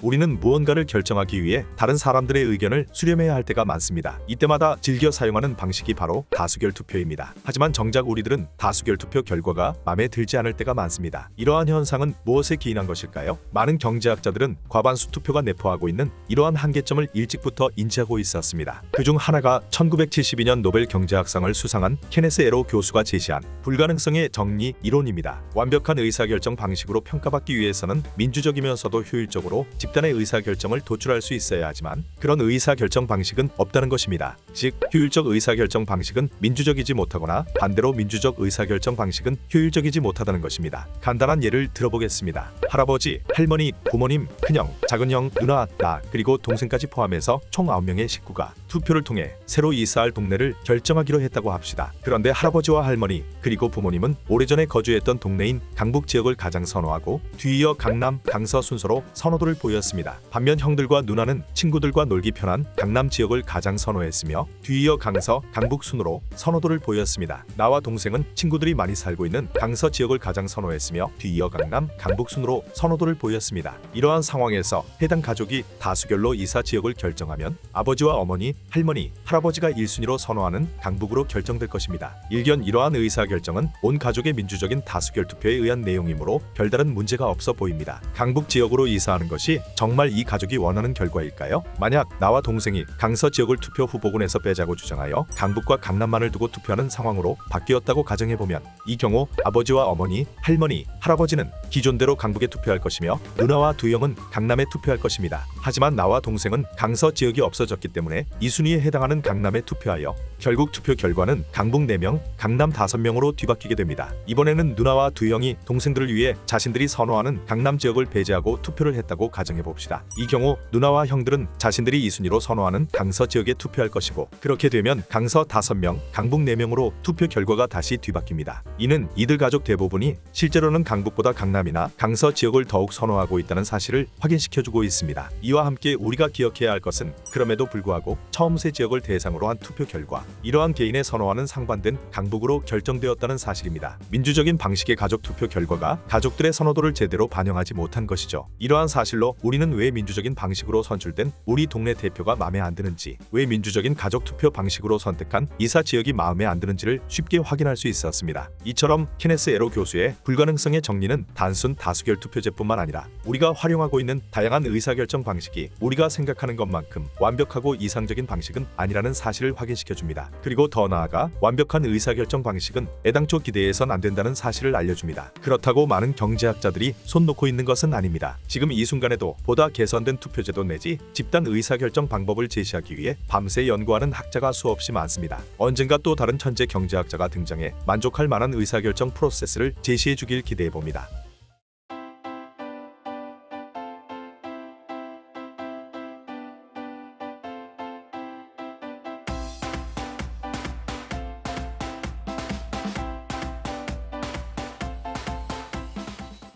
우리는 무언가를 결정하기 위해 다른 사람들의 의견을 수렴해야 할 때가 많습니다. 이때마다 즐겨 사용하는 방식이 바로 다수결 투표입니다. 하지만 정작 우리들은 다수결 투표 결과가 마음에 들지 않을 때가 많습니다. 이러한 현상은 무엇에 기인한 것일까요? 많은 경제학자들은 과반수 투표가 내포하고 있는 이러한 한계점을 일찍부터 인지하고 있었습니다. 그중 하나가 1972년 노벨 경제학상을 수상한 케네스 에로 교수가 제시한 불가능성의 정리 이론입니다. 완벽한 의사결정 방식으로 평가받기 위해서는 민주적이면서도 효율적으로 집단의 의사결정을 도출할 수 있어야 하지만 그런 의사결정 방식은 없다는 것입니다. 즉, 효율적 의사결정 방식은 민주적이지 못하거나 반대로 민주적 의사결정 방식은 효율적이지 못하다는 것입니다. 간단한 예를 들어보겠습니다. 할아버지, 할머니, 부모님, 큰형, 작은형, 누나, 나, 그리고 동생까지 포함해서 총 9명의 식구가 투표를 통해 새로 이사할 동네를 결정하기로 했다고 합시다. 그런데 할아버지와 할머니, 그리고 부모님은 오래전에 거주했던 동네인 강북 지역을 가장 선호하고 뒤이어 강남, 강서 순서로 선호도를 보였습니다. 반면 형들과 누나는 친구들과 놀기 편한 강남 지역을 가장 선호했으며 뒤이어 강서, 강북 순으로 선호도를 보였습니다. 나와 동생은 친구들이 많이 살고 있는 강서 지역을 가장 선호했으며 뒤이어 강남, 강북 순으로 선호도를 보였습니다. 이러한 상황에서 해당 가족이 다수결로 이사 지역을 결정하면 아버지와 어머니, 할머니, 할아버지가 1순위로 선호하는 강북으로 결정될 것입니다. 일견 이러한 의사결정은 온 가족의 민주적인 다수결 투표에 의한 내용이므로 별다른 문제가 없어 보입니다. 강북 지역으로 이사하는 것이 정말 이 가족이 원하는 결과일까요? 만약 나와 동생이 강서 지역을 투표 후보군에서 빼자고 주장하여 강북과 강남만을 두고 투표하는 상황으로 바뀌었다고 가정해보면 이 경우 아버지와 어머니, 할머니, 할아버지는 기존대로 강북에 투표할 것이며 누나와 두 형은 강남에 투표할 것입니다. 하지만 나와 동생은 강서 지역이 없어졌기 때문에 이 순위에 해당하는 강남에 투표하여 결국 투표 결과는 강북 4명, 강남 5명으로 뒤바뀌게 됩니다. 이번에는 누나와 두 형이 동생들을 위해 자신들이 선호하는 강남 지역을 배제하고 투표를 했다고 가정해봅시다. 이 경우 누나와 형들은 자신들이 이 순위로 선호하는 강서 지역에 투표할 것이고 그렇게 되면 강서 5명, 강북 4명으로 투표 결과가 다시 뒤바뀝니다. 이는 이들 가족 대부분이 실제로는 강북보다 강남이나 강서 지역을 더욱 선호하고 있다는 사실을 확인시켜주고 있습니다. 이와 함께 우리가 기억해야 할 것은 그럼에도 불구하고 처음 세 지역을 대상으로 한 투표 결과 이러한 개인의 선호와는 상반된 강북으로 결정되었다는 사실입니다. 민주적인 방식의 가족 투표 결과가 가족들의 선호도를 제대로 반영하지 못한 것이죠. 이러한 사실로 우리는 왜 민주적인 방식으로 선출된 우리 동네 대표가 마음에 안 드는지, 왜 민주적인 가족 투표 방식으로 선택한 이사 지역이 마음에 안 드는지를 쉽게 확인할 수 있었습니다. 이처럼 케네스 에로 교수의 불가능성의 정리는 단순 다수결 투표제뿐만 아니라 우리가 활용하고 있는 다양한 의사결정 방식이 우리가 생각하는 것만큼 완벽하고 이상적인 방식은 아니라는 사실을 확인시켜줍니다. 그리고 더 나아가 완벽한 의사결정 방식은 애당초 기대해선 안 된다는 사실을 알려줍니다. 그렇다고 많은 경제학자들이 손 놓고 있는 것은 아닙니다. 지금 이 순간에도 보다 개선된 투표제도 내지 집단 의사결정 방법을 제시하기 위해 밤새 연구하는 학자가 수없이 많습니다. 언젠가 또 다른 천재 경제학자가 등장해 만족할 만한 의사결정 프로세스를 제시해주길 기대해봅니다.